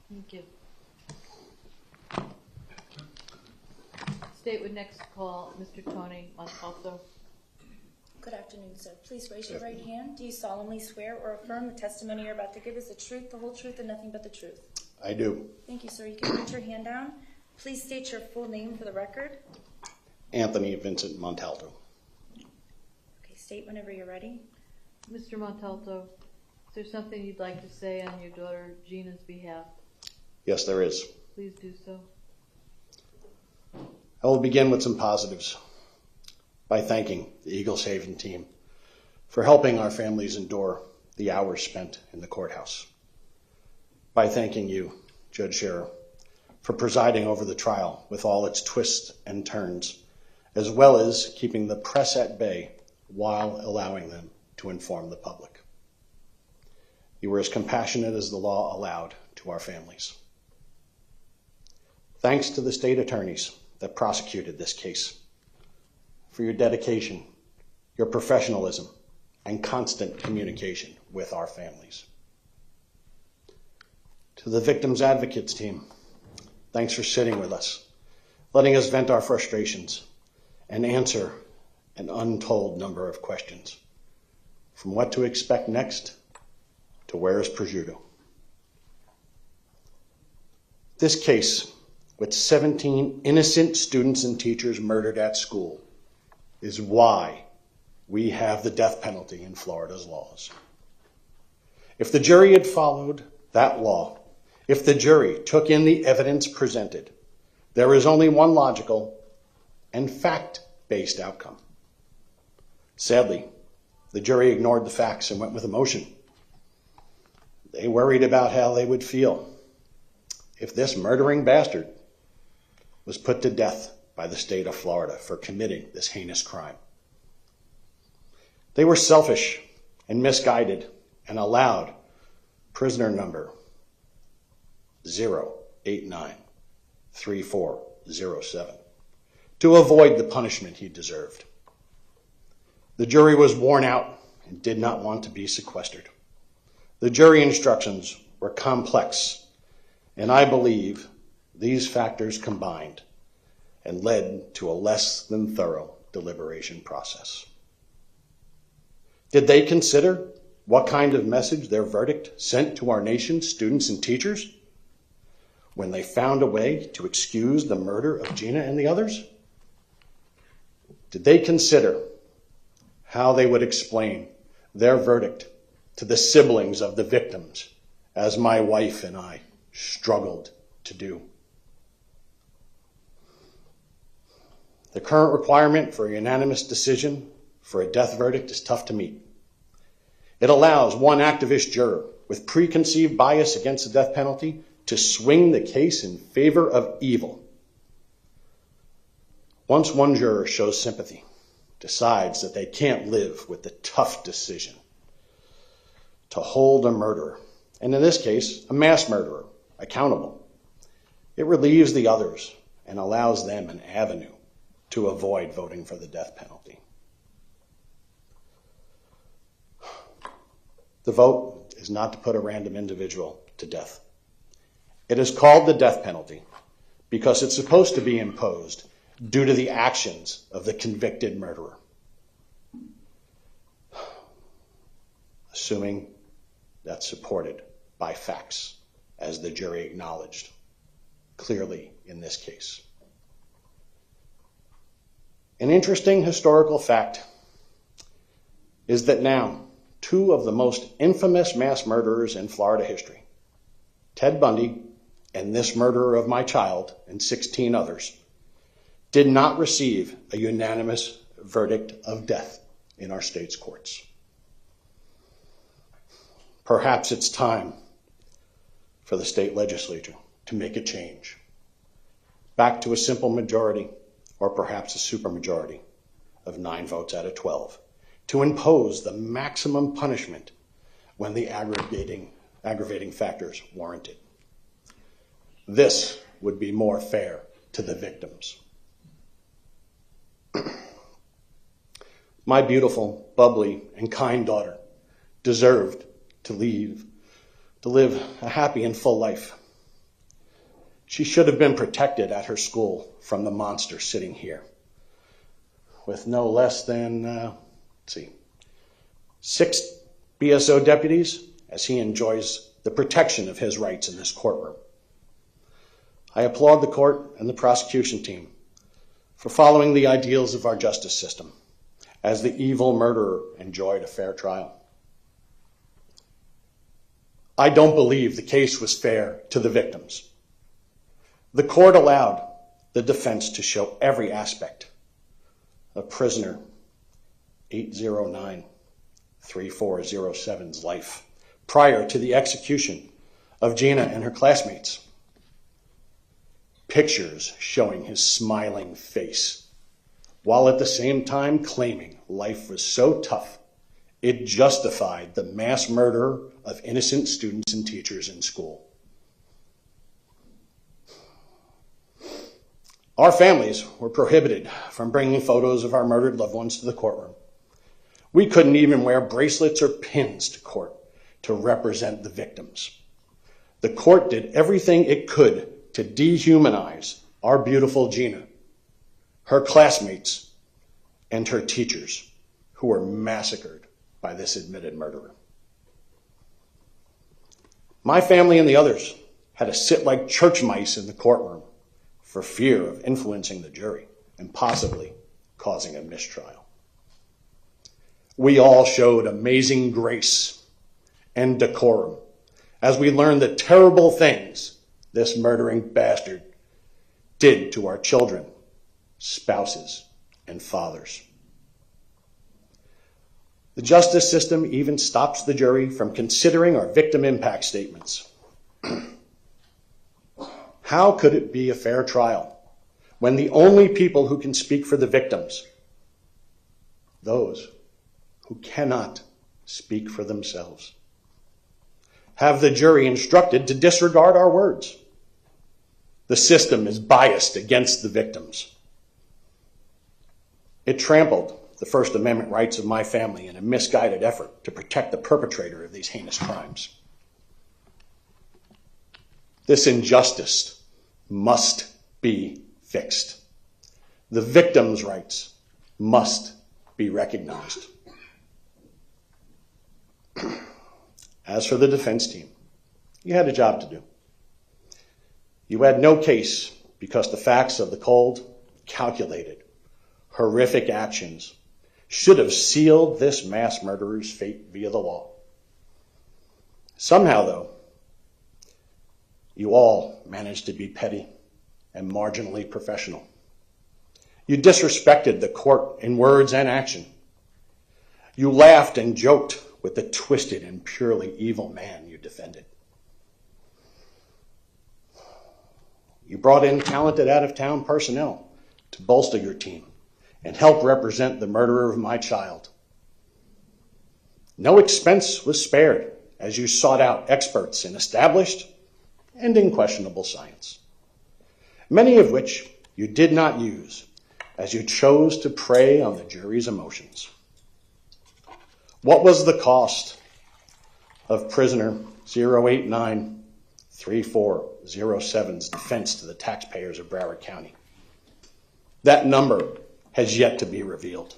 Thank you. State would next call Mr. Tony Montalto. Good afternoon, sir. Please raise your right hand. Do you solemnly swear or affirm the testimony you're about to give is the truth, the whole truth, and nothing but the truth? I do. Thank you, sir. You can put your hand down. Please state your full name for the record. Anthony Vincent Montalto. Okay, state whenever you're ready. Mr. Montalto, is there something you'd like to say on your daughter Gina's behalf? Yes, there is. Please do so. I will begin with some positives by thanking the Eagles Haven team for helping our families endure the hours spent in the courthouse. By thanking you, Judge Scherer, for presiding over the trial with all its twists and turns, as well as keeping the press at bay while allowing them to inform the public. You were as compassionate as the law allowed to our families. Thanks to the state attorneys that prosecuted this case for your dedication, your professionalism, and constant communication with our families. To the Victims Advocates team, thanks for sitting with us, letting us vent our frustrations and answer an untold number of questions, from what to expect next to where is prosciutto. This case, with 17 innocent students and teachers murdered at school, is why we have the death penalty in Florida's laws. If the jury had followed that law, if the jury took in the evidence presented, there is only one logical and fact-based outcome. Sadly, the jury ignored the facts and went with emotion. They worried about how they would feel if this murdering bastard was put to death by the state of Florida for committing this heinous crime. They were selfish and misguided and allowed prisoner number 0893407 to avoid the punishment he deserved. The jury was worn out and did not want to be sequestered. The jury instructions were complex, and I believe these factors combined and led to a less than thorough deliberation process. Did they consider what kind of message their verdict sent to our nation's students and teachers when they found a way to excuse the murder of Gina and the others? Did they consider how they would explain their verdict to the siblings of the victims, as my wife and I struggled to do? The current requirement for a unanimous decision for a death verdict is tough to meet. It allows one activist juror with preconceived bias against the death penalty to swing the case in favor of evil. Once one juror shows sympathy, decides that they can't live with the tough decision to hold a murderer, and in this case, a mass murderer, accountable, it relieves the others and allows them an avenue to avoid voting for the death penalty. The vote is not to put a random individual to death. It is called the death penalty because it's supposed to be imposed due to the actions of the convicted murderer. Assuming that's supported by facts, as the jury acknowledged clearly in this case. An interesting historical fact is that now two of the most infamous mass murderers in Florida history, Ted Bundy and this murderer of my child and 16 others, did not receive a unanimous verdict of death in our state's courts. Perhaps it's time for the state legislature to make a change, back to a simple majority or perhaps a supermajority of 9 votes out of 12, to impose the maximum punishment when the aggravating factors warrant it. This would be more fair to the victims. My beautiful, bubbly, and kind daughter deserved to live a happy and full life. She should have been protected at her school from the monster sitting here, with no less than, 6 BSO deputies, as he enjoys the protection of his rights in this courtroom. I applaud the court and the prosecution team for following the ideals of our justice system, as the evil murderer enjoyed a fair trial. I don't believe the case was fair to the victims. The court allowed the defense to show every aspect of prisoner 809-3407's life prior to the execution of Gina and her classmates. Pictures showing his smiling face, while at the same time claiming life was so tough it justified the mass murder of innocent students and teachers in school. Our families were prohibited from bringing photos of our murdered loved ones to the courtroom. We couldn't even wear bracelets or pins to court to represent the victims. The court did everything it could to dehumanize our beautiful Gina, her classmates, and her teachers, who were massacred by this admitted murderer. My family and the others had to sit like church mice in the courtroom for fear of influencing the jury and possibly causing a mistrial. We all showed amazing grace and decorum as we learned the terrible things this murdering bastard did to our children, spouses, and fathers. The justice system even stops the jury from considering our victim impact statements. How could it be a fair trial when the only people who can speak for the victims, those who cannot speak for themselves, have the jury instructed to disregard our words? The system is biased against the victims. It trampled the First Amendment rights of my family in a misguided effort to protect the perpetrator of these heinous crimes. This injustice must be fixed. The victims' rights must be recognized. As for the defense team, you had a job to do. You had no case because the facts of the cold, calculated, horrific actions should have sealed this mass murderer's fate via the law. Somehow, though, you all managed to be petty and marginally professional. You disrespected the court in words and action. You laughed and joked with the twisted and purely evil man you defended. You brought in talented out-of-town personnel to bolster your team and help represent the murderer of my child. No expense was spared as you sought out experts in established and in questionable science, many of which you did not use as you chose to prey on the jury's emotions. What was the cost of prisoner 089-3407's defense to the taxpayers of Broward County? That number has yet to be revealed.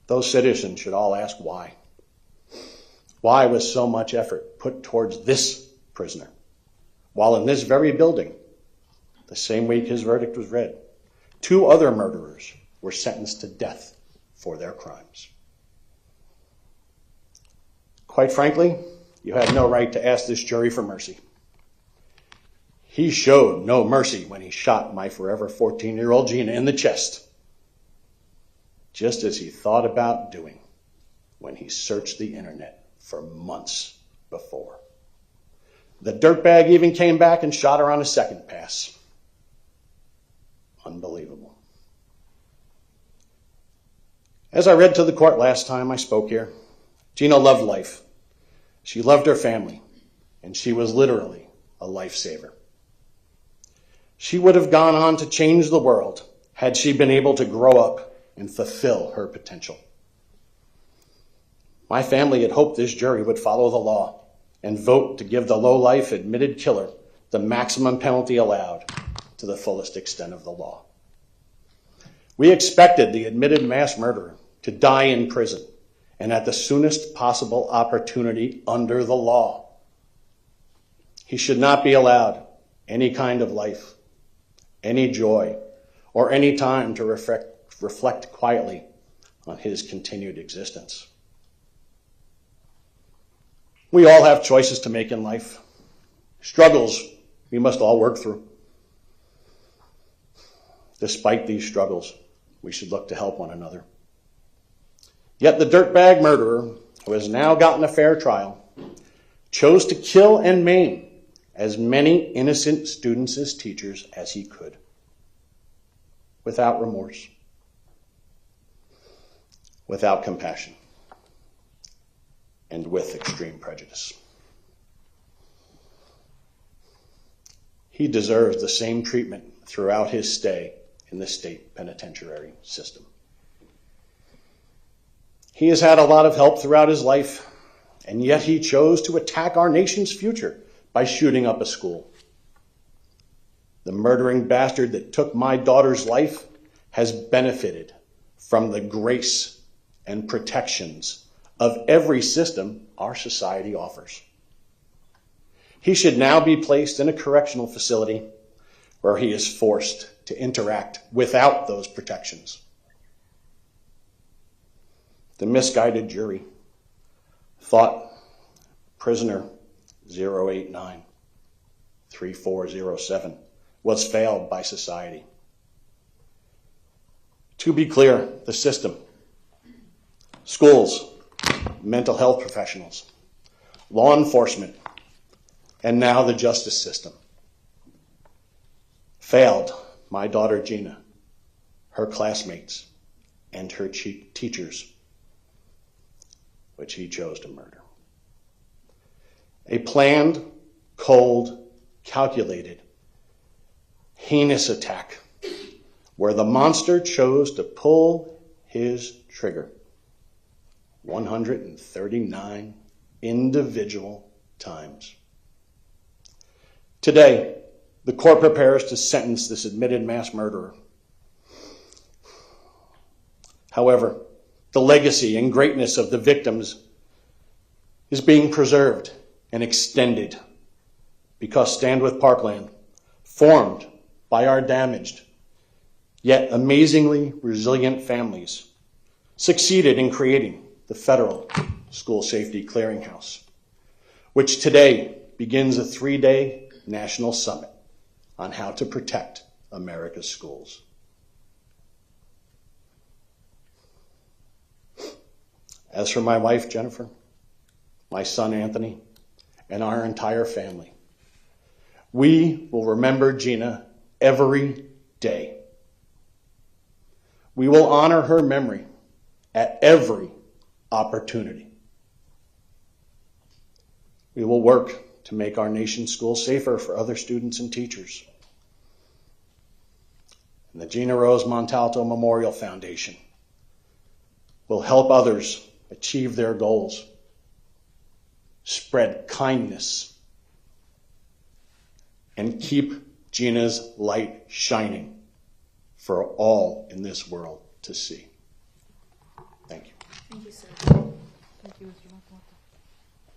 Those citizens should all ask why. Why was so much effort put towards this prisoner, while in this very building, the same week his verdict was read, 2 other murderers were sentenced to death for their crimes? Quite frankly, you had no right to ask this jury for mercy. He showed no mercy when he shot my forever 14-year-old Gina in the chest, just as he thought about doing when he searched the internet for months before. The dirtbag even came back and shot her on a second pass. Unbelievable. As I read to the court last time I spoke here, Gina loved life. She loved her family, and she was literally a lifesaver. She would have gone on to change the world had she been able to grow up and fulfill her potential. My family had hoped this jury would follow the law and vote to give the low-life admitted killer the maximum penalty allowed to the fullest extent of the law. We expected the admitted mass murderer to die in prison and at the soonest possible opportunity under the law. He should not be allowed any kind of life, any joy, or any time to reflect quietly on his continued existence. We all have choices to make in life, struggles we must all work through. Despite these struggles, we should look to help one another. Yet the dirtbag murderer, who has now gotten a fair trial, chose to kill and maim as many innocent students as teachers as he could, without remorse, without compassion, and with extreme prejudice. He deserves the same treatment throughout his stay in the state penitentiary system. He has had a lot of help throughout his life, and yet he chose to attack our nation's future by shooting up a school. The murdering bastard that took my daughter's life has benefited from the grace and protections of every system our society offers. He should now be placed in a correctional facility where he is forced to interact without those protections. The misguided jury thought prisoner 089-3407 was failed by society. To be clear, the system, schools, mental health professionals, law enforcement, and now the justice system failed my daughter Gina, her classmates, and her teachers, which he chose to murder. A planned, cold, calculated, heinous attack where the monster chose to pull his trigger 139 individual times. Today, the court prepares to sentence this admitted mass murderer. However, the legacy and greatness of the victims is being preserved and extended because Stand With Parkland, formed by our damaged yet amazingly resilient families, succeeded in creating the Federal School Safety Clearinghouse, which today begins a 3-day national summit on how to protect America's schools. As for my wife, Jennifer, my son, Anthony, and our entire family, we will remember Gina every day. We will honor her memory at every opportunity. We will work to make our nation's schools safer for other students and teachers. And the Gina Rose Montalto Memorial Foundation will help others achieve their goals, spread kindness, and keep Gina's light shining for all in this world to see. Thank you. Thank you, sir. Thank you, Mr.